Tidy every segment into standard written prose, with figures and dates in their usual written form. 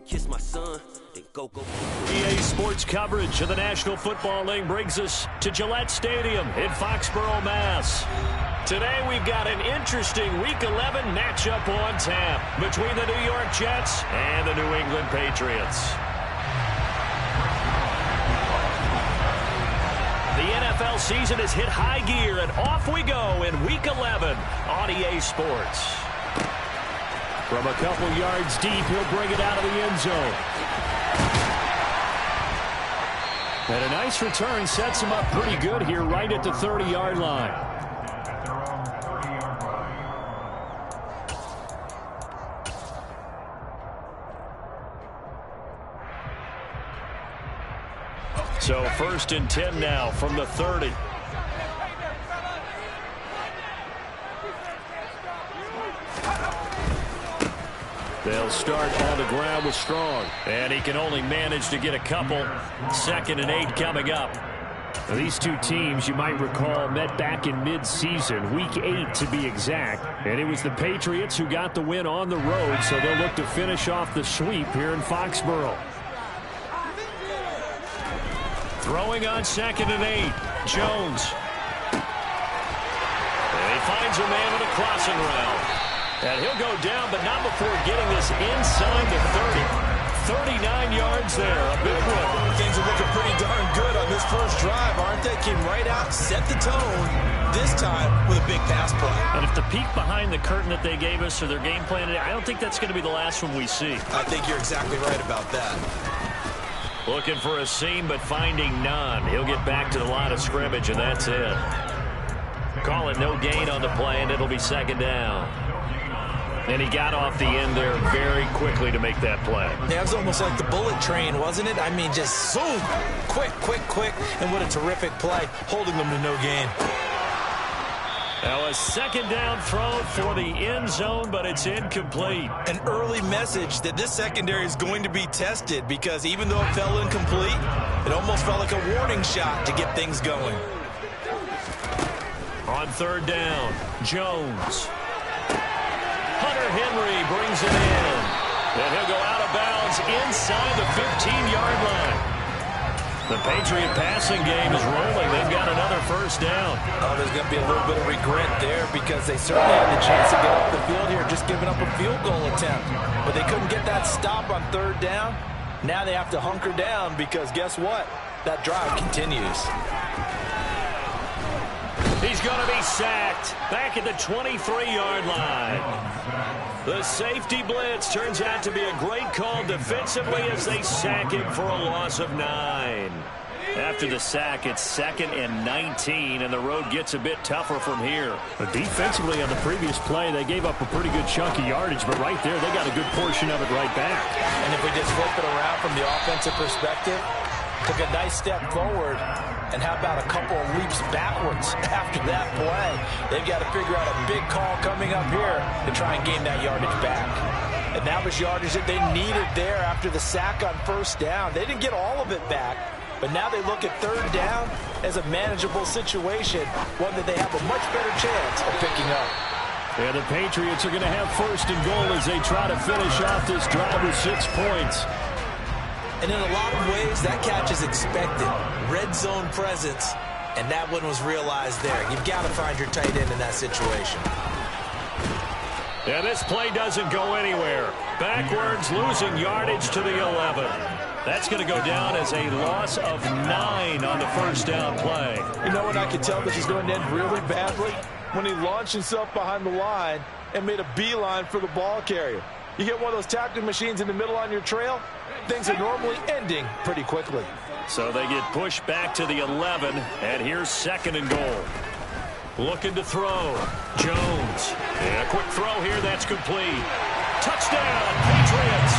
kiss my son, then go. EA Sports coverage of the National Football League brings us to Gillette Stadium in Foxborough, Mass. Today we've got an interesting Week 11 matchup on tap between the New York Jets and the New England Patriots. The NFL season has hit high gear, and off we go in Week 11 on EA Sports. From a couple yards deep, he'll bring it out of the end zone. And a nice return sets him up pretty good here right at the 30-yard line. So 1st and 10 now from the 30. They'll start on the ground with Strong. And he can only manage to get a couple. 2nd and 8 coming up. Now, these two teams, you might recall, met back in mid-season, Week 8 to be exact. And it was the Patriots who got the win on the road, so they'll look to finish off the sweep here in Foxborough. Throwing on 2nd and 8. Jones. And he finds a man with a crossing route. And he'll go down, but not before getting this inside the 30. 39 yards there. A big one. Things are looking pretty darn good on this first drive, aren't they? Came right out, set the tone, this time with a big pass play. And if the peek behind the curtain that they gave us or their game plan, I don't think that's going to be the last one we see. I think you're exactly right about that. Looking for a seam, but finding none. He'll get back to the line of scrimmage, and that's it. Call it no gain on the play, and it'll be 2nd down. And he got off the end there very quickly to make that play. Yeah, it was almost like the bullet train, wasn't it? I mean, just zoom. Quick. And what a terrific play, holding them to no gain. Now a 2nd down throw for the end zone, but it's incomplete. An early message that this secondary is going to be tested, because even though it fell incomplete, it almost felt like a warning shot to get things going. On 3rd down, Jones. Hunter Henry brings it in. And he'll go out of bounds inside the 15-yard line. The Patriot passing game is rolling. They've got another 1st down. Oh, there's going to be a little bit of regret there, because they certainly had the chance to get up the field here, just giving up a field goal attempt. But they couldn't get that stop on 3rd down. Now they have to hunker down, because guess what? That drive continues. He's going to be sacked back at the 23-yard line. The safety blitz turns out to be a great call defensively as they sack him for a loss of 9. After the sack, it's 2nd and 19, and the road gets a bit tougher from here. But defensively on the previous play, they gave up a pretty good chunk of yardage, but right there, they got a good portion of it right back. And if we just flip it around from the offensive perspective, took a nice step forward, and how about a couple of leaps backwards after that play? They've got to figure out a big call coming up here to try and gain that yardage back. And that was yardage that they needed there after the sack on 1st down. They didn't get all of it back, but now they look at 3rd down as a manageable situation, one that they have a much better chance of picking up. And the Patriots are going to have 1st and goal as they try to finish off this drive with 6 points. And in a lot of ways, that catch is expected. Red zone presence, and that one was realized there. You've got to find your tight end in that situation. And this play doesn't go anywhere. Backwards, losing yardage to the 11. That's going to go down as a loss of 9 on the 1st down play. You know what? I could tell this is going to end really badly when he launched himself behind the line and made a beeline for the ball carrier. You get one of those tackling machines in the middle on your trail, things are normally ending pretty quickly. So they get pushed back to the 11, and here's 2nd and goal. Looking to throw. Jones. And a quick throw here, that's complete. Touchdown, Patriots.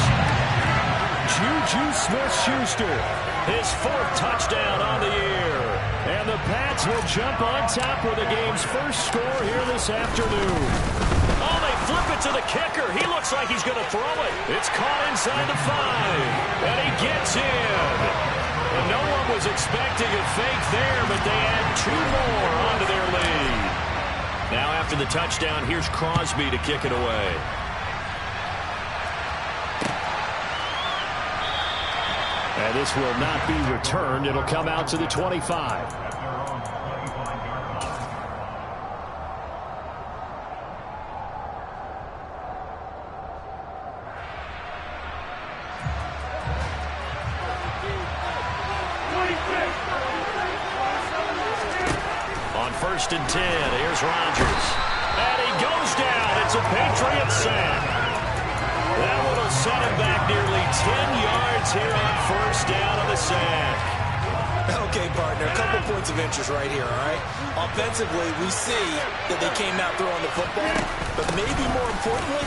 Juju Smith-Schuster, his 4th touchdown on the year. And the Pats will jump on top with the game's first score here this afternoon. Oh, they flip it to the kicker. He looks like he's going to throw it. It's caught inside the 5, and he gets in. And no one was expecting a fake there, but they add 2 more onto their lead. Now after the touchdown, here's Crosby to kick it away. And this will not be returned. It'll come out to the 25. On 1st and 10, here's Rodgers. And he goes down. It's a Patriot sack. That one will set him back nearly 10 yards here on 1st down on the sack. Okay, partner, a couple points of interest right here, all right? Offensively, we see that they came out throwing the football, but maybe more importantly,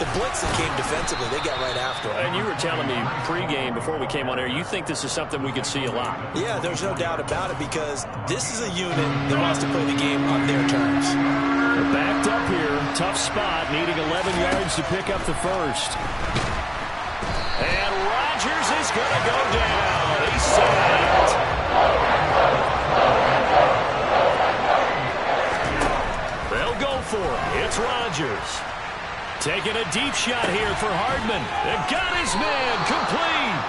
the blitz that came defensively, they got right after it. And you were telling me pregame before we came on air, you think this is something we could see a lot. Yeah, there's no doubt about it because this is a unit that wants to play the game on their terms. They're backed up here. Tough spot, needing 11 yards to pick up the first. And Rodgers is going to go down. He's sacked. They'll go for it. It's Rodgers. Taking a deep shot here for Hardman. And got his man complete.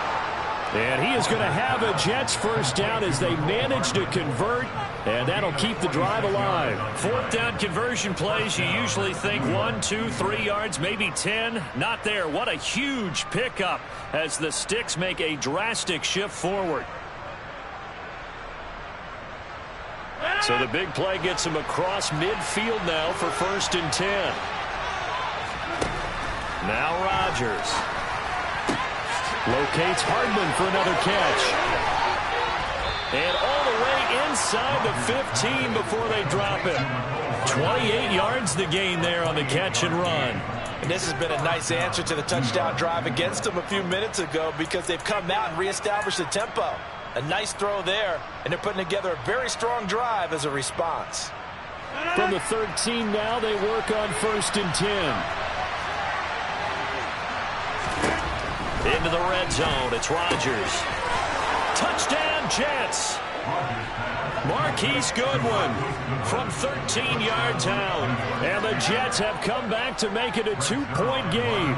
And he is going to have a Jets first down as they manage to convert. And that'll keep the drive alive. 4th down conversion plays, you usually think 1, 2, 3 yards, maybe 10. Not there. What a huge pickup as the Sticks make a drastic shift forward. So the big play gets him across midfield now for 1st and 10. Now Rodgers locates Hardman for another catch. And all the way inside the 15 before they drop him. 28 yards the gain there on the catch and run. And this has been a nice answer to the touchdown drive against them a few minutes ago because they've come out and reestablished the tempo. A nice throw there, and they're putting together a very strong drive as a response. From the 13 now, they work on 1st and 10. Into the red zone, it's Rodgers. Touchdown, Jets. Marquise Goodwin from 13 yards out. And the Jets have come back to make it a 2-point game.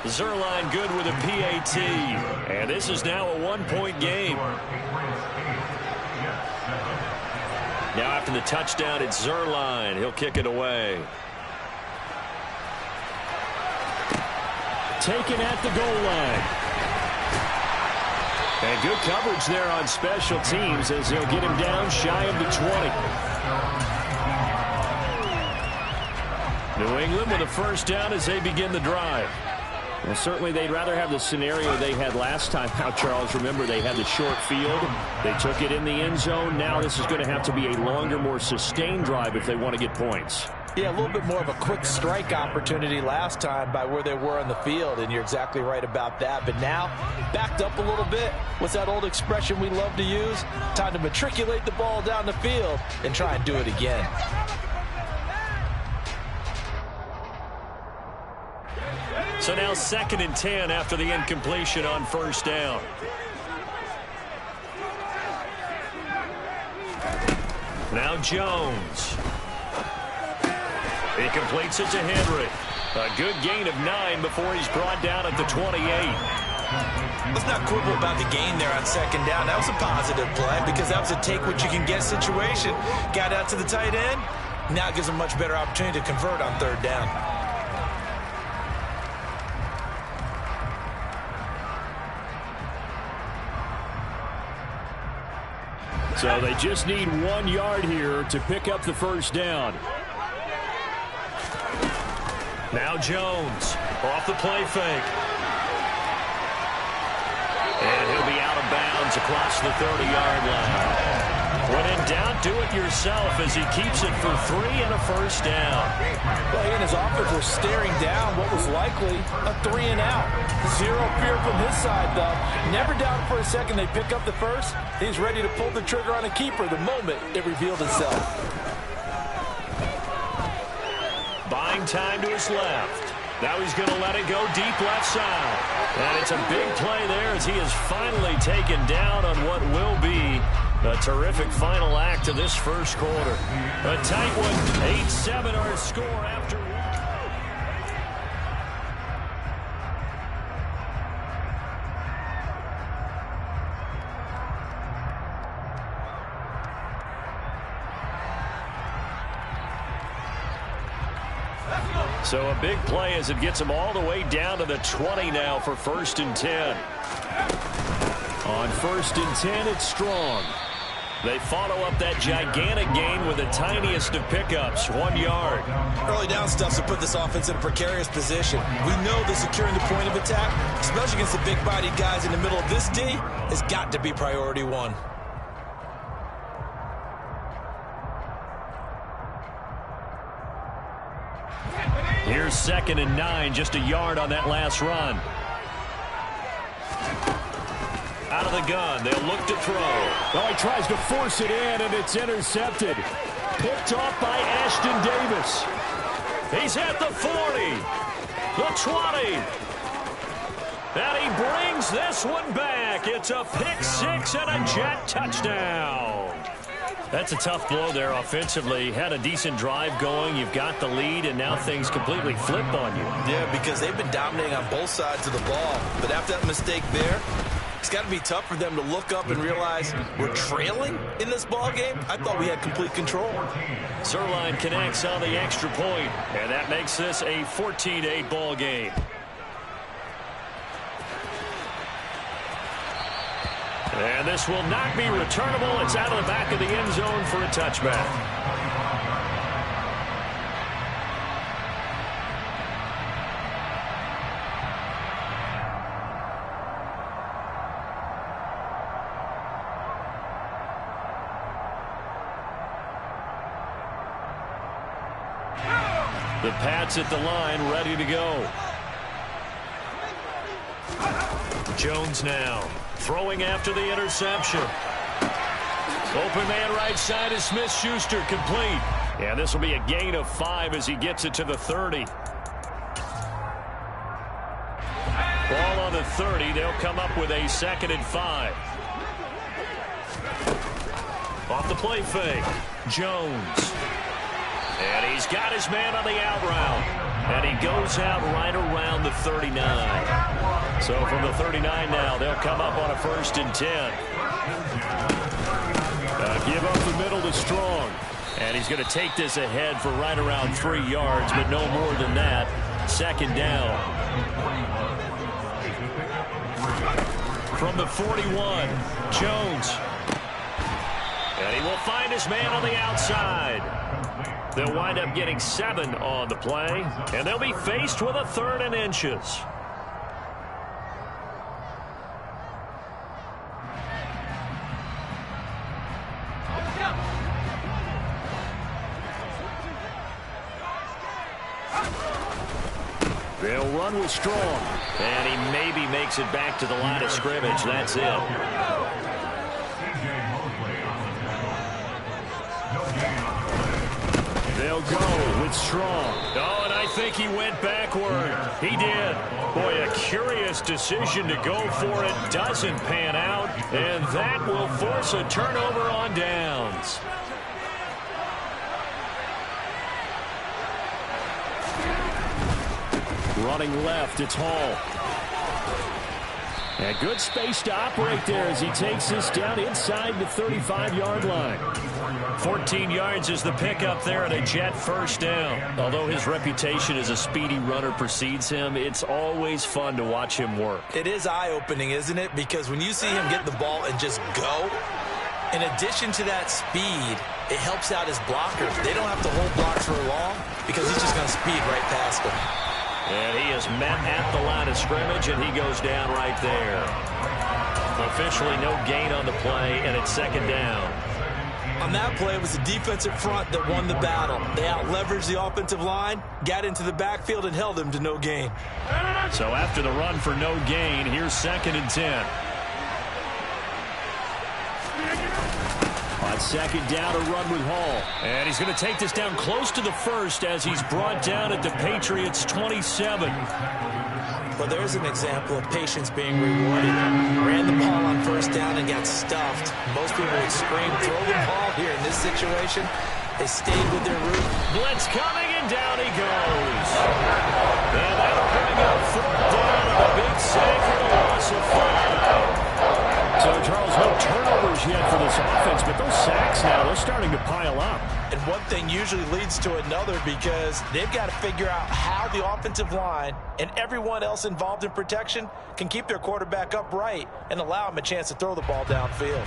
Zerline good with a PAT. And this is now a 1-point game. Now after the touchdown, it's Zerline. He'll kick it away. Taken at the goal line. And good coverage there on special teams as they'll get him down shy of the 20. New England with a first down as they begin the drive. Well, certainly they'd rather have the scenario they had last time out, Charles. Remember, they had the short field. They took it in the end zone. Now this is going to have to be a longer, more sustained drive if they want to get points. Yeah, a little bit more of a quick strike opportunity last time by where they were on the field, and you're exactly right about that. But now, backed up a little bit. What's that old expression we love to use? Time to matriculate the ball down the field and try and do it again. So now 2nd and 10 after the incompletion on 1st down. Now Jones. He completes it to Henry. A good gain of 9 before he's brought down at the 28. Let's not quibble about the gain there on 2nd down. That was a positive play because that was a take-what-you-can-get situation. Got out to the tight end. Now it gives them a much better opportunity to convert on 3rd down. So they just need 1 yard here to pick up the first down. Now Jones off the play fake. And he'll be out of bounds across the 30-yard line. When in doubt, do it yourself as he keeps it for 3 and a first down. Well, he and his offense were staring down what was likely a 3 and out. Zero fear from his side, though. Never doubted for a second they pick up the first. He's ready to pull the trigger on a keeper the moment it revealed itself. Buying time to his left. Now he's going to let it go deep left side. And it's a big play there as he is finally taken down on what will be a terrific final act of this first quarter. A tight one. 8-7 our score after. So a big play as it gets them all the way down to the 20 now for 1st and 10. On 1st and 10, it's Strong. They follow up that gigantic gain with the tiniest of pickups, 1 yard. Early down stuff to put this offense in a precarious position. We know that securing the point of attack, especially against the big-bodied guys in the middle of this D, has got to be priority one. Here's 2nd and 9, just a yard on that last run. Out of the gun, they'll look to throw. Oh, he tries to force it in, and it's intercepted. Picked off by Ashton Davis. He's at the 40, the 20. And he brings this one back. It's a pick six and a Jet touchdown. That's a tough blow there offensively. Had a decent drive going. You've got the lead, and now things completely flip on you. Yeah, because they've been dominating on both sides of the ball. But after that mistake there, it's got to be tough for them to look up and realize we're trailing in this ball game. I thought we had complete control. Zerline connects on the extra point, and that makes this a 14-8 ball game. And this will not be returnable. It's out of the back of the end zone for a touchback. The Pats at the line, ready to go. Jones now throwing after the interception. Open man right side is Smith-Schuster, complete. And this will be a gain of 5 as he gets it to the 30. Ball on the 30. They'll come up with a 2nd and 5. Off the play fake. Jones. And he's got his man on the out route. And he goes out right around the 39. So from the 39 now, they'll come up on a 1st and 10. Give up the middle to Strong. And he's going to take this ahead for right around 3 yards, but no more than that. 2nd down. From the 41, Jones. And he will find his man on the outside. They'll wind up getting 7 on the play, and they'll be faced with a 3rd and inches. They'll run with Strong, and he maybe makes it back to the line of scrimmage. That's it. They'll go with Strong. Oh, and I think he went backward. He did. Boy, a curious decision to go for it. Doesn't pan out, and that will force a turnover on downs. Running left, it's Hall. And good space to operate there as he takes this down inside the 35-yard line. 14 yards is the pickup there and a Jet 1st down. Although his reputation as a speedy runner precedes him, it's always fun to watch him work. It is eye-opening, isn't it? Because when you see him get the ball and just go, in addition to that speed, it helps out his blockers. They don't have to hold blocks for long because he's just going to speed right past them. And he is met at the line of scrimmage, and he goes down right there. Officially no gain on the play, and it's 2nd down. On that play, it was the defensive front that won the battle. They out-leveraged the offensive line, got into the backfield, and held him to no gain. So after the run for no gain, here's 2nd and 10. On 2nd down, a run with Hall. And he's going to take this down close to the 1st as he's brought down at the Patriots' 27. Well, there's an example of patience being rewarded. Ran the ball on 1st down and got stuffed. Most people would scream, throw the ball here in this situation. They stayed with their route. Blitz coming, and down he goes. And that'll bring up 4th down and a big save for the loss of 5. So, Charles, no turnovers turnovers yet for this offense, but those sacks now, they're starting to pile up. And one thing usually leads to another because they've got to figure out how the offensive line and everyone else involved in protection can keep their quarterback upright and allow him a chance to throw the ball downfield.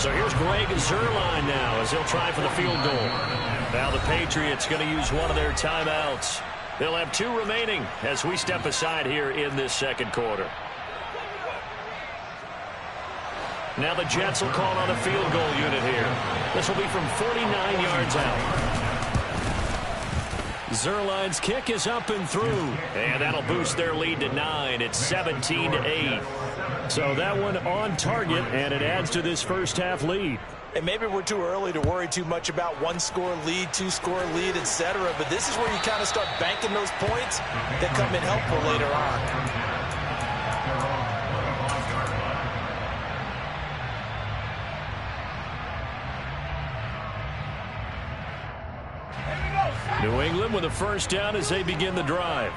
So here's Greg Zuerlein now as he'll try for the field goal. Now the Patriots going to use one of their timeouts. They'll have 2 remaining as we step aside here in this second quarter. Now the Jets will call on a field goal unit here. This will be from 49 yards out. Zuerlein's kick is up and through. And that'll boost their lead to 9. It's 17-8. So that one on target, and it adds to this first half lead. And maybe we're too early to worry too much about 1-score lead, 2-score lead, etc. But this is where you kind of start banking those points that come in helpful later on. New England with a first down as they begin the drive.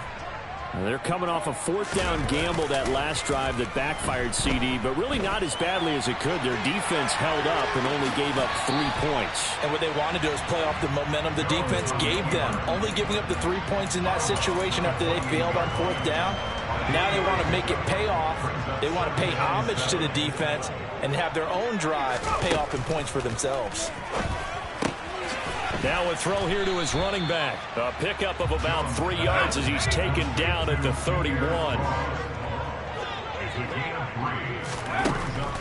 They're coming off a 4th down gamble that last drive that backfired CD, but really not as badly as it could. Their defense held up and only gave up 3 points. And what they want to do is play off the momentum the defense gave them. Only giving up the 3 points in that situation after they failed on 4th down. Now they want to make it pay off. They want to pay homage to the defense and have their own drive pay off in points for themselves. Now a throw here to his running back. A pickup of about 3 yards as he's taken down at the 31.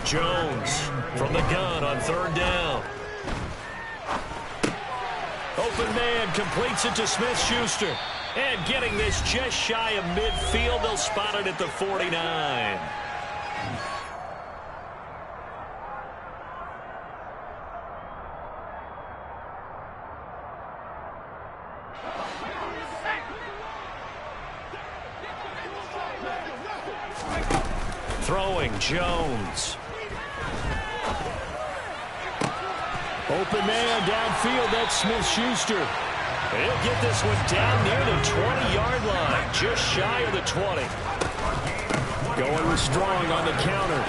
Jones from the gun on 3rd down. Open man completes it to Smith-Schuster. And getting this just shy of midfield, they'll spot it at the 49. Throwing, Jones. Open man downfield, that's Smith-Schuster. He'll get this one down near the 20-yard line, just shy of the 20. Going with Strong on the counter.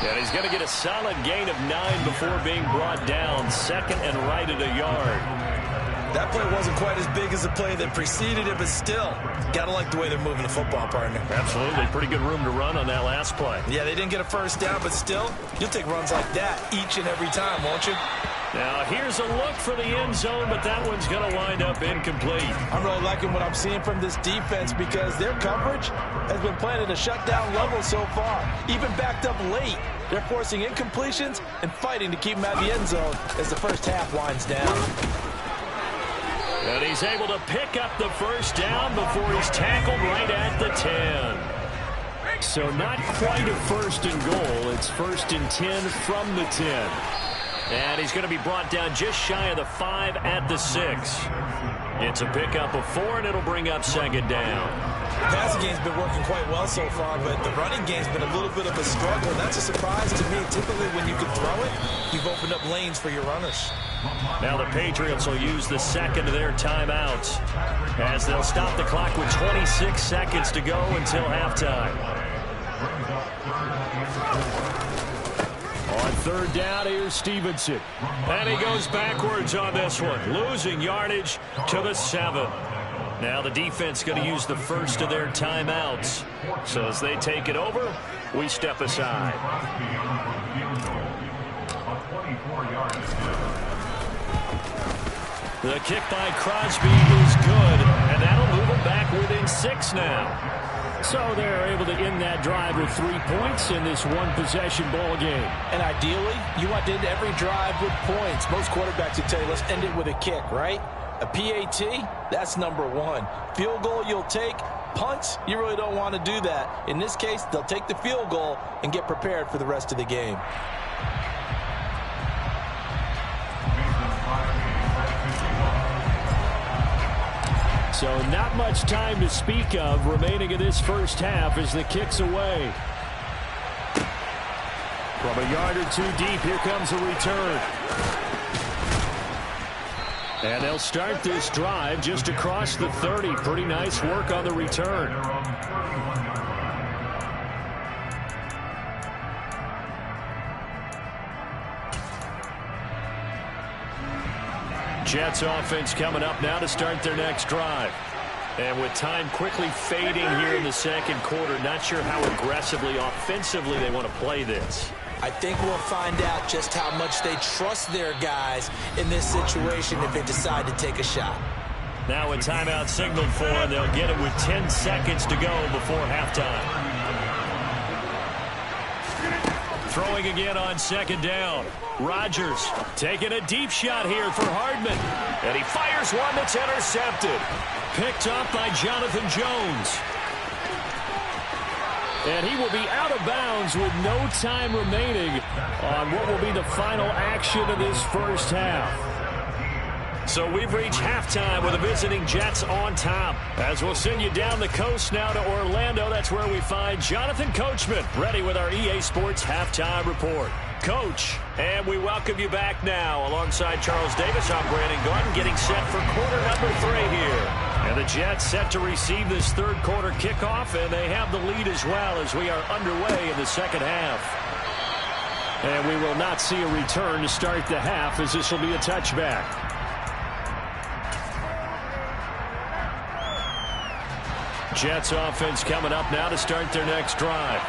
And he's going to get a solid gain of 9 before being brought down, 2nd and right at a yard. That play wasn't quite as big as the play that preceded it, but still, gotta like the way they're moving the football, partner. Absolutely. Pretty good room to run on that last play. Yeah, they didn't get a first down, but still, you'll take runs like that each and every time, won't you? Now, here's a look for the end zone, but that one's going to wind up incomplete. I'm really liking what I'm seeing from this defense because their coverage has been playing at a shutdown level so far. Even backed up late, they're forcing incompletions and fighting to keep them out of the end zone as the first half winds down. And he's able to pick up the first down before he's tackled right at the 10. So not quite a 1st and goal. It's 1st and 10 from the 10. And he's going to be brought down just shy of the 5 at the 6. It's a pickup of 4, and it'll bring up 2nd down. The passing game's been working quite well so far, but the running game's been a little bit of a struggle. That's a surprise to me. Typically, when you can throw it, you've opened up lanes for your runners. Now the Patriots will use the 2nd of their timeouts as they'll stop the clock with 26 seconds to go until halftime. On 3rd down, here's Stevenson. And he goes backwards on this one, losing yardage to the 7. Now the defense going to use the 1st of their timeouts. So as they take it over, we step aside. The kick by Crosby is good, and that'll move them back within 6 now. So they're able to end that drive with 3 points in this one-possession ball game. And ideally, you want to end every drive with points. Most quarterbacks would tell you, let's end it with a kick, right? A PAT, that's number 1. Field goal you'll take. Punts, you really don't want to do that. In this case, they'll take the field goal and get prepared for the rest of the game. So not much time to speak of remaining in this first half as the kick's away. From a yard or 2 deep, here comes a return. And they'll start this drive just across the 30. Pretty nice work on the return. Jets offense coming up now to start their next drive. And with time quickly fading here in the second quarter, not sure how aggressively, offensively they want to play this. I think we'll find out just how much they trust their guys in this situation if they decide to take a shot. Now a timeout signaled for, and they'll get it with 10 seconds to go before halftime. Throwing again on second down. Rodgers taking a deep shot here for Hardman. And he fires one that's intercepted. Picked up by Jonathan Jones. And he will be out of bounds with no time remaining on what will be the final action of this first half. So we've reached halftime with the visiting Jets on top. As we'll send you down the coast now to Orlando, that's where we find Jonathan Coachman, ready with our EA Sports Halftime Report. Coach, and we welcome you back now. Alongside Charles Davis, I'm Brandon Gordon, getting set for quarter number 3 here. And the Jets set to receive this third quarter kickoff, and they have the lead as well as we are underway in the second half. And we will not see a return to start the half, as this will be a touchback. Jets offense coming up now to start their next drive.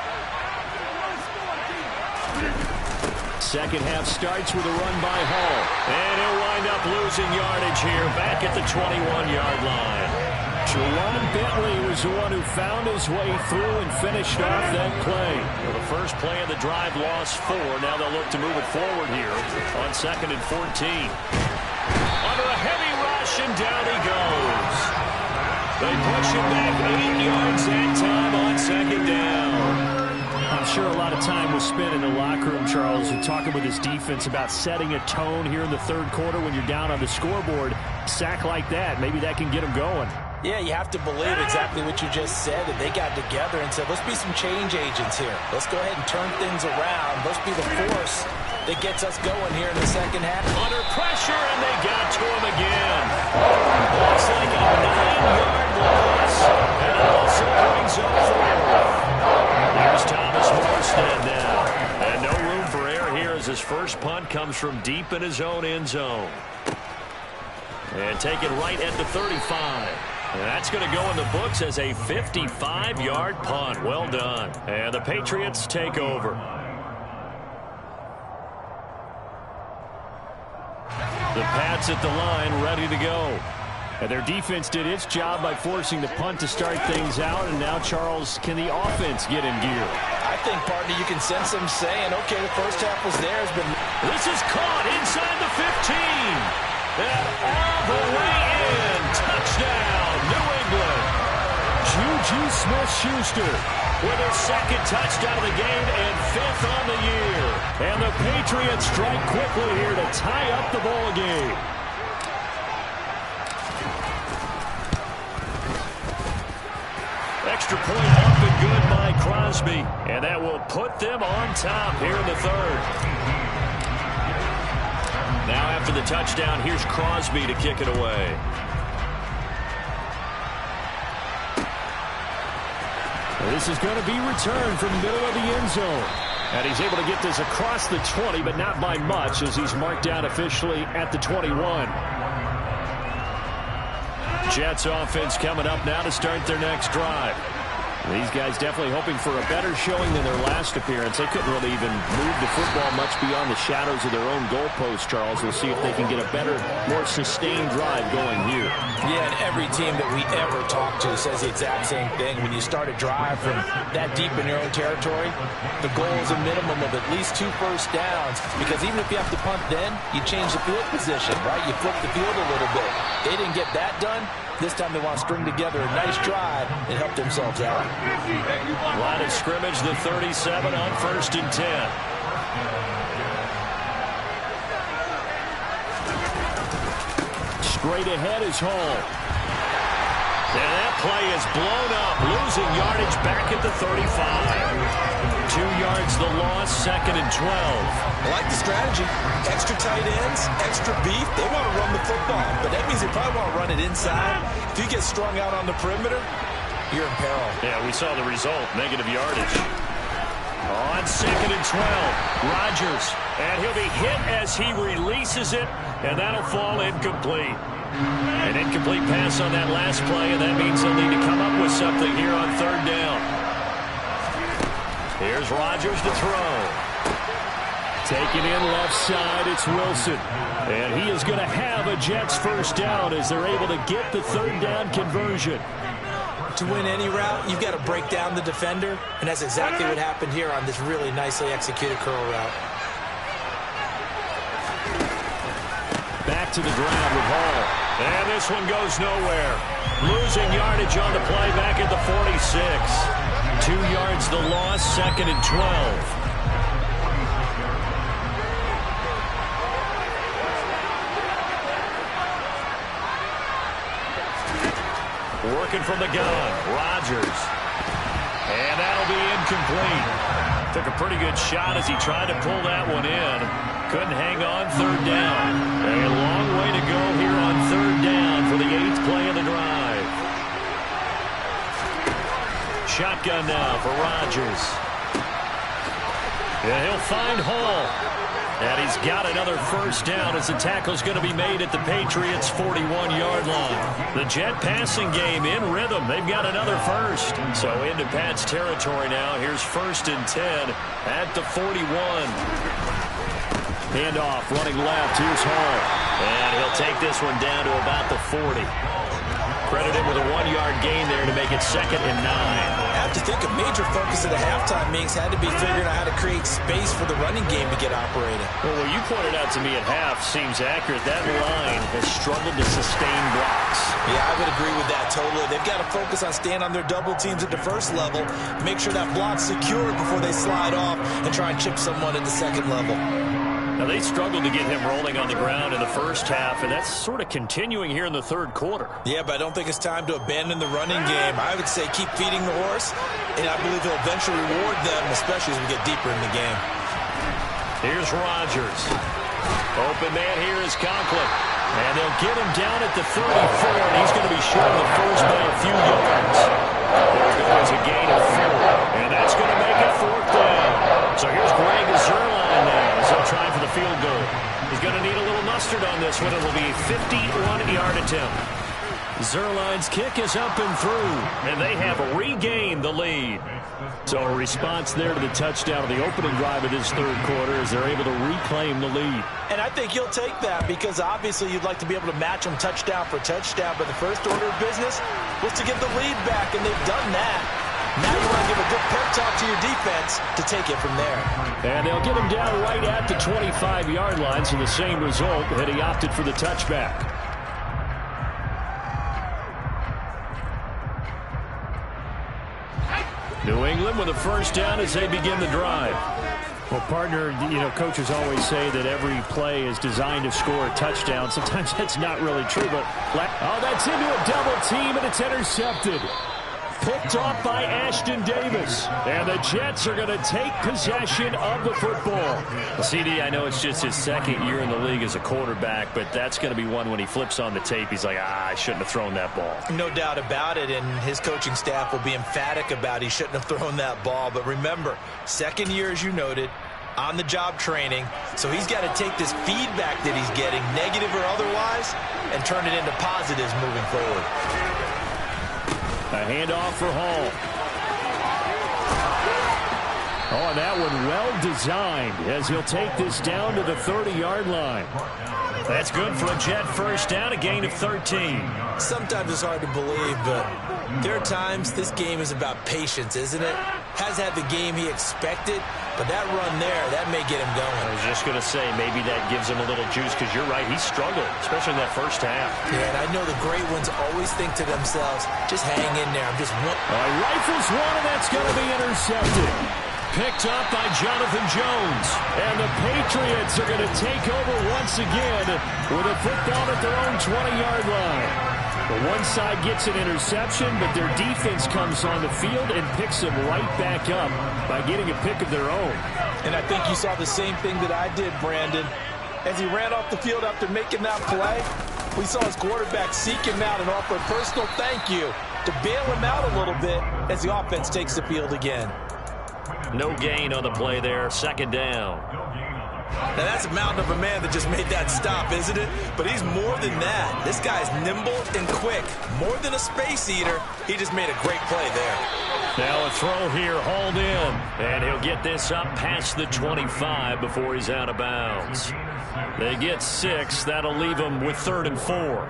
Second half starts with a run by Hall. And he'll wind up losing yardage here back at the 21-yard line. Jawan Bentley was the one who found his way through and finished off that play. Well, the first play of the drive lost 4. Now they'll look to move it forward here on 2nd and 14. Under a heavy rush, and down he goes. They push him back 8 yards that time on second down. I'm sure a lot of time was spent in the locker room, Charles, talking with his defense about setting a tone here in the third quarter when you're down on the scoreboard. Sack like that, maybe that can get him going. Yeah, you have to believe exactly what you just said, that they got together and said, let's be some change agents here. Let's go ahead and turn things around. Let's be the force that gets us going here in the second half. Under pressure, and they got to him again. Looks like a 9-yard loss, and it also brings up 4. Here's Thomas Morstead now. And no room for error here as his first punt comes from deep in his own end zone. And taken right at the 35. And that's going to go in the books as a 55-yard punt. Well done. And the Patriots take over. The Pats at the line, ready to go. And their defense did its job by forcing the punt to start things out. And now, Charles, can the offense get in gear? I think, partner, you can sense them saying, okay, the first half was theirs, but this is caught inside the 15. And all the way in. Touchdown, New England. Juju Smith-Schuster with his second touchdown of the game and 5th on the year. And the Patriots strike quickly here to tie up the ball game. Extra point up and good by Crosby. And that will put them on top here in the third. Now after the touchdown, here's Crosby to kick it away. This is going to be returned from the middle of the end zone. And he's able to get this across the 20, but not by much, as he's marked down officially at the 21. Jets offense coming up now to start their next drive. These guys definitely hoping for a better showing than their last appearance. They couldn't really even move the football much beyond the shadows of their own goalposts, Charles. We'll see if they can get a better, more sustained drive going here. Yeah, and every team that we ever talk to says the exact same thing. When you start a drive from that deep in your own territory, the goal is a minimum of at least 2 first downs, because even if you have to punt then, you change the field position, right? You flip the field a little bit. They didn't get that done. This time they want to string together a nice drive and help themselves out. Line of scrimmage, the 37 on 1st and 10. Straight ahead is Hall. And that play is blown up, losing yardage back at the 35. 2 yards the loss, 2nd and 12. I like the strategy. Extra tight ends, extra beef. They want to run the football, but that means they probably want to run it inside. If you get strung out on the perimeter, you're in peril. Yeah, we saw the result, negative yardage. On 2nd and 12, Rodgers. And he'll be hit as he releases it, and that'll fall incomplete. An incomplete pass on that last play, and that means they'll need to come up with something here on 3rd down. Here's Rodgers to throw. Taking in left side, it's Wilson. And he is going to have a Jets first down as they're able to get the 3rd down conversion. To win any route, you've got to break down the defender, and that's exactly what happened here on this really nicely executed curl route. Back to the ground with Hall. And this one goes nowhere. Losing yardage on the play back at the 46. 2 yards the loss, 2nd and 12. Working from the gun, Rodgers. And that'll be incomplete. Took a pretty good shot as he tried to pull that one in. Couldn't hang on 3rd down. A long way to go here on 3rd down for the 8th play of the drive. Shotgun now for Rodgers. And he'll find Hall. And he's got another first down as the tackle's going to be made at the Patriots' 41-yard line. The Jet passing game in rhythm. They've got another first. So into Pat's territory now. Here's 1st and 10 at the 41. Handoff, running left. Here's Hall. And he'll take this one down to about the 40. Credit him with a 1-yard gain there to make it 2nd and 9. I have to think a major focus of the halftime meetings had to be figuring out how to create space for the running game to get operating. Well, what you pointed out to me at half seems accurate. That line has struggled to sustain blocks. Yeah, I would agree with that totally. They've got to focus on staying on their double teams at the first level, make sure that block's secured before they slide off and try and chip someone at the 2nd level. Now, they struggled to get him rolling on the ground in the first half, and that's sort of continuing here in the 3rd quarter. Yeah, but I don't think it's time to abandon the running game. I would say keep feeding the horse, and I believe he'll eventually reward them, especially as we get deeper in the game. Here's Rodgers. Open man here is Conklin. And they'll get him down at the 34, and he's going to be short of the first by a few yards. There goes a gain of 4, and that's going to make it 4th down. So here's Greg Zuerlein now as he'll try for the field goal. He's going to need a little mustard on this one. It'll be a 51-yard attempt. Zuerlein's kick is up and through, and they have regained the lead. So a response there to the touchdown of the opening drive of this 3rd quarter as they're able to reclaim the lead. And I think you'll take that because obviously you'd like to be able to match them touchdown for touchdown, but the first order of business was to get the lead back, and they've done that. Now you want to give a good pep talk to your defense to take it from there. And they'll get him down right at the 25-yard line, so the same result had he opted for the touchback. New England with a first down as they begin the drive. Well, partner, you know, coaches always say that every play is designed to score a touchdown. Sometimes that's not really true, but oh, that's into a double team, and it's intercepted. Picked off by Ashton Davis. And the Jets are going to take possession of the football. Well, CD, I know it's just his 2nd year in the league as a quarterback, but that's going to be one when he flips on the tape. He's like, I shouldn't have thrown that ball. No doubt about it, and his coaching staff will be emphatic about he shouldn't have thrown that ball. But remember, 2nd year, as you noted, on-the-job training. So he's got to take this feedback that he's getting, negative or otherwise, and turn it into positives moving forward. A handoff for Hall. Oh, and that one well designed as he'll take this down to the 30-yard line. That's good for a Jet first down, a gain of 13. Sometimes it's hard to believe, but there are times this game is about patience, isn't it? Has had the game he expected, but that run there, that may get him going. I was just going to say, maybe that gives him a little juice, because you're right, he struggled, especially in that first half. Yeah, and I know the great ones always think to themselves, just hang in there, I'm just one. Rifles one, and that's going to be intercepted. Picked up by Jonathan Jones. And the Patriots are going to take over once again with a football at their own 20-yard line. The one side gets an interception, but their defense comes on the field and picks them right back up by getting a pick of their own. And I think you saw the same thing that I did, Brandon. As he ran off the field after making that play, we saw his quarterback seek him out and offer a personal thank you to bail him out a little bit as the offense takes the field again. No gain on the play there. Second down. Now, that's a mountain of a man that just made that stop, isn't it? But he's more than that. This guy's nimble and quick. More than a space eater. He just made a great play there. Now a throw here, hauled in. And he'll get this up past the 25 before he's out of bounds. They get 6. That'll leave him with 3rd and 4.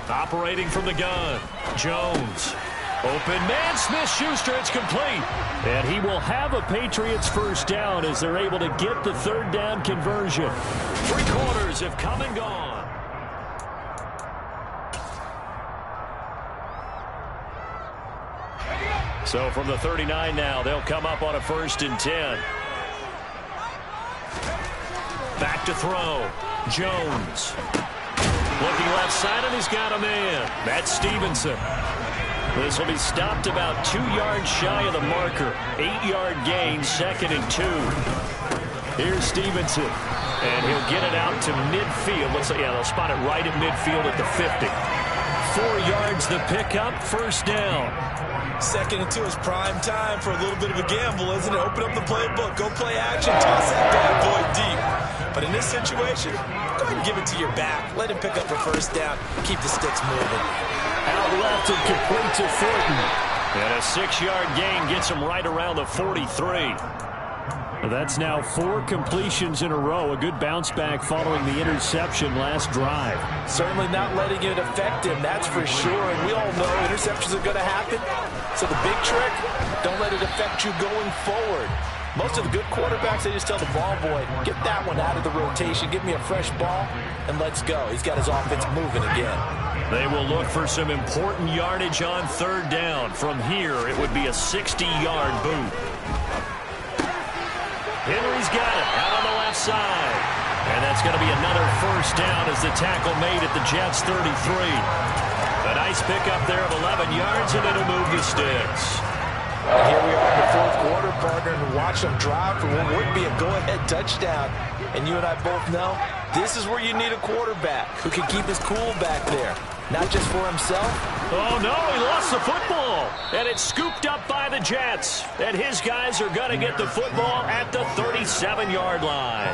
Operating from the gun, Jones. Open man, Smith-Schuster, it's complete. And he will have a Patriots first down as they're able to get the 3rd down conversion. 3 quarters have come and gone. So from the 39 now, they'll come up on a 1st and 10. Back to throw, Jones. Looking left side, and he's got a man. That's Stevenson. This will be stopped about 2 yards shy of the marker. 8-yard gain, 2nd and 2. Here's Stevenson. And he'll get it out to midfield. Looks like, yeah, they'll spot it right at midfield at the 50. 4 yards the pickup, 1st down. 2nd and 2 is prime time for a little bit of a gamble, isn't it? Open up the playbook, go play action, toss that bad boy deep. But in this situation, go ahead and give it to your back. Let him pick up a 1st down. Keep the sticks moving. Out left and complete to Thornton. And a 6-yard gain gets him right around the 43. That's now 4 completions in a row. A good bounce back following the interception last drive. Certainly not letting it affect him, that's for sure. And we all know interceptions are going to happen. So the big trick, don't let it affect you going forward. Most of the good quarterbacks, they just tell the ball boy, get that one out of the rotation, give me a fresh ball, and let's go. He's got his offense moving again. They will look for some important yardage on 3rd down. From here, it would be a 60-yard boot. Henry's got it out on the left side. And that's going to be another 1st down as the tackle made at the Jets' 33. A nice pickup there of 11 yards, and it'll move the sticks. And here we are in the 4th quarter, partner, and watch them drive for what would be a go-ahead touchdown. And you and I both know this is where you need a quarterback who can keep his cool back there. Not just for himself. Oh, no, he lost the football. And it's scooped up by the Jets. And his guys are going to get the football at the 37-yard line.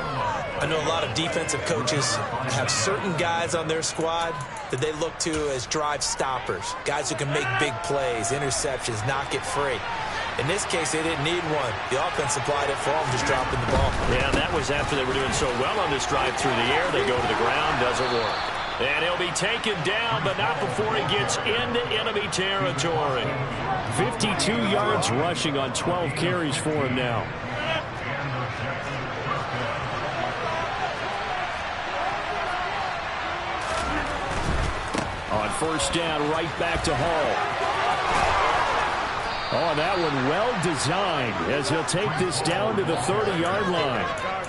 I know a lot of defensive coaches have certain guys on their squad that they look to as drive stoppers. Guys who can make big plays, interceptions, knock it free. In this case, they didn't need one. The offense supplied it for them, just dropping the ball. Yeah, that was after they were doing so well on this drive through the air. They go to the ground, doesn't work. And he'll be taken down, but not before he gets into enemy territory. 52 yards rushing on 12 carries for him now. On 1st down, right back to Hall. Oh, that one well designed as he'll take this down to the 30-yard line.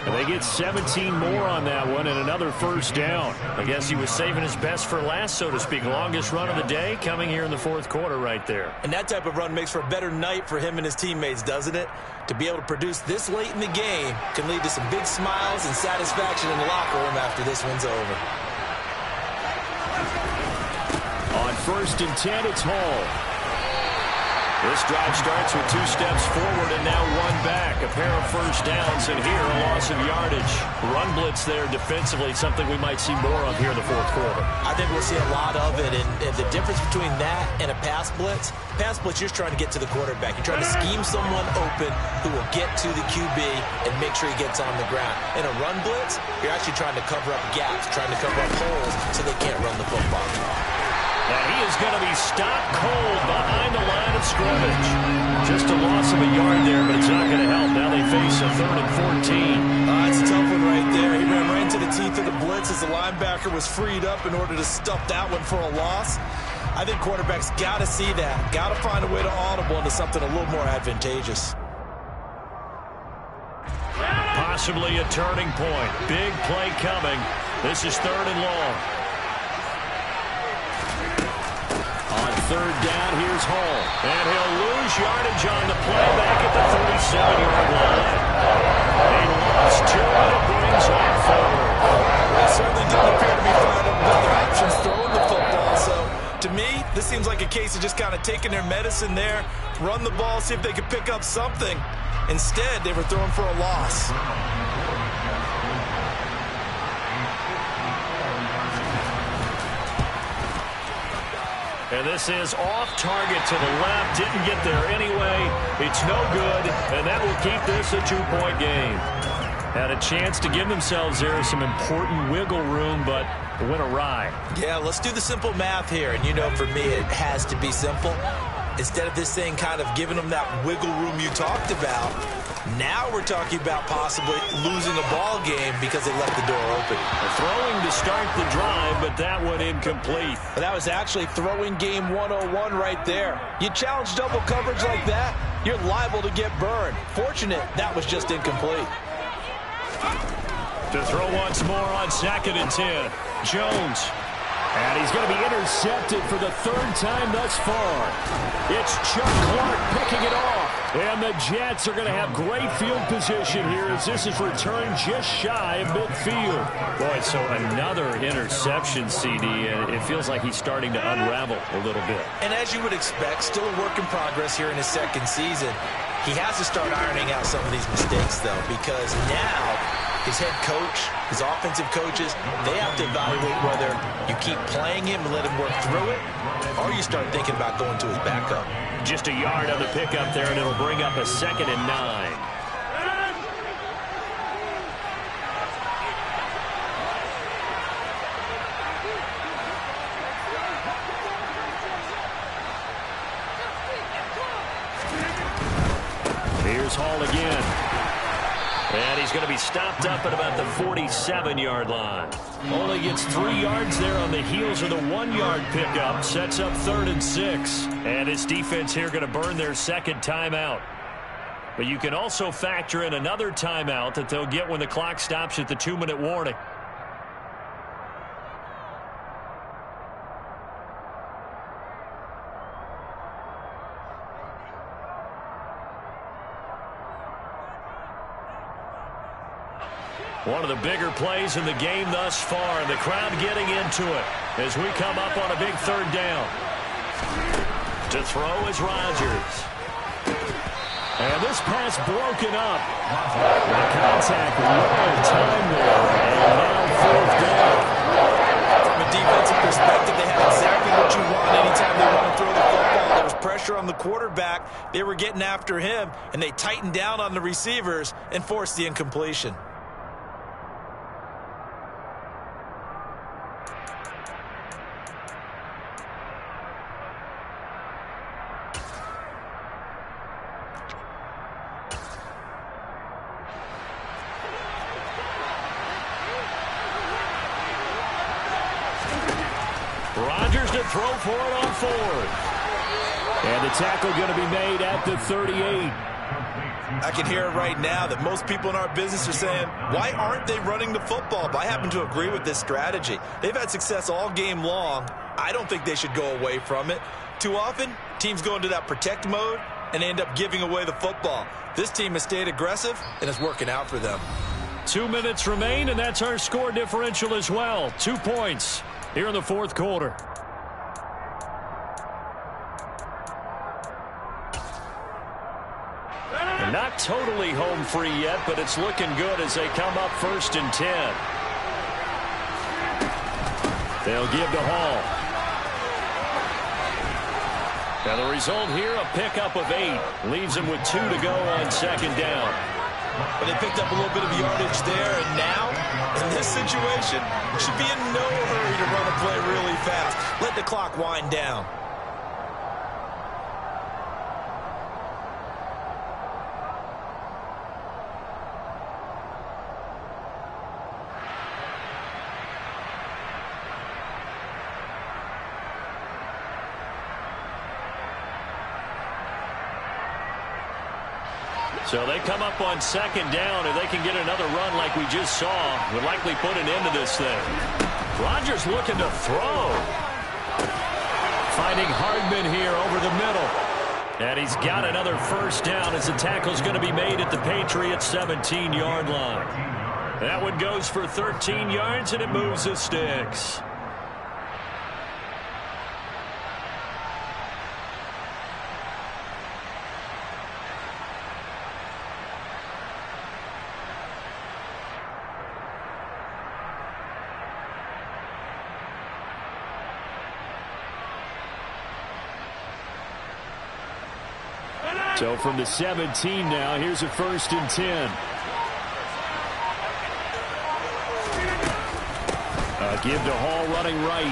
And they get 17 more on that one and another 1st down. I guess he was saving his best for last, so to speak. Longest run of the day coming here in the 4th quarter right there. And that type of run makes for a better night for him and his teammates, doesn't it? To be able to produce this late in the game can lead to some big smiles and satisfaction in the locker room after this one's over. On 1st and 10, it's Hall. This drive starts with 2 steps forward and now 1 back. A pair of 1st downs, and here a loss of yardage. Run blitz there defensively, something we might see more of here in the 4th quarter. I think we'll see a lot of it, and the difference between that and a pass blitz, you're just trying to get to the quarterback. You're trying to scheme someone open who will get to the QB and make sure he gets on the ground. In a run blitz, you're actually trying to cover up gaps, trying to cover up holes so they can't run the football. And he is going to be stopped cold behind the line of scrimmage. Just a loss of a yard there, but it's not going to help. Now they face a 3rd and 14. That's a tough one right there. He ran right into the teeth of the blitz as the linebacker was freed up in order to stuff that one for a loss. I think quarterbacks got to see that. Got to find a way to audible into something a little more advantageous. Possibly a turning point. Big play coming. This is 3rd and long. On 3rd down, here's Hall. And he'll lose yardage on the play back at the 37-yard line. A loss 2, and it brings on 4. They certainly didn't appear to be finding other options throwing the football, so have just kind of taken their medicine there, run the ball, see if they could pick up something. Instead, they were throwing for a loss. And this is off target to the left. Didn't get there anyway. It's no good, and that will keep this a 2-point game. Had a chance to give themselves there some important wiggle room, but went awry. Yeah, let's do the simple math here. And you know, for me, it has to be simple. Instead of this thing kind of giving them that wiggle room you talked about, now we're talking about possibly losing a ball game because they left the door open. Throwing to start the drive, but that one incomplete. But that was actually throwing game 101 right there. You challenge double coverage like that, you're liable to get burned. Fortunate that was just incomplete. To throw once more on 2nd and 10. Jones. And he's going to be intercepted for the 3rd time thus far. It's Chuck Clark picking it off. And the Jets are going to have great field position here as this is returned just shy of midfield. Boy, so another interception, CD, and it feels like he's starting to unravel a little bit. And as you would expect, still a work in progress here in his 2nd season. He has to start ironing out some of these mistakes, though, because now his head coach, his offensive coaches, they have to evaluate whether you keep playing him and let him work through it, or you start thinking about going to his backup. Just a yard on the pickup there, and it'll bring up a 2nd and 9. Here's Hall again. And he's going to be stopped up at about the 47-yard line. Only gets 3 yards there on the heels of the 1-yard pickup. Sets up 3rd and 6. And his defense here going to burn their 2nd timeout. But you can also factor in another timeout that they'll get when the clock stops at the 2-minute warning. One of the bigger plays in the game thus far, and the crowd getting into it as we come up on a big 3rd down. To throw is Rodgers. And this pass broken up. The contact, well timed there, and now 4th down. From a defensive perspective, they had exactly what you want anytime they want to throw the football. There was pressure on the quarterback. They were getting after him, and they tightened down on the receivers and forced the incompletion. Rodgers to throw for it on 4th. And the tackle going to be made at the 38. I can hear it right now that most people in our business are saying, why aren't they running the football? But I happen to agree with this strategy. They've had success all game long. I don't think they should go away from it. Too often, teams go into that protect mode and end up giving away the football. This team has stayed aggressive, and it's working out for them. 2 minutes remain, and that's our score differential as well. 2 points here in the 4th quarter. And not totally home free yet, but it's looking good as they come up 1st and 10. They'll give to Hall. Now the result here, a pickup of 8. Leaves them with 2 to go on 2nd down. But they picked up a little bit of yardage there, and now, in this situation, should be in no hurry to run a play really fast. Let the clock wind down. So they come up on 2nd down. If they can get another run like we just saw, would likely put an end to this thing. Rodgers looking to throw. Finding Hardman here over the middle. And he's got another 1st down as the tackle's going to be made at the Patriots' 17-yard line. That one goes for 13 yards, and it moves the sticks. So from the 17 now, here's a 1st and 10. A give to Hall running right.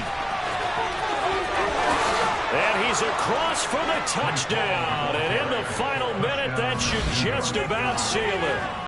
And he's across for the touchdown. And in the final minute, that should just about seal it.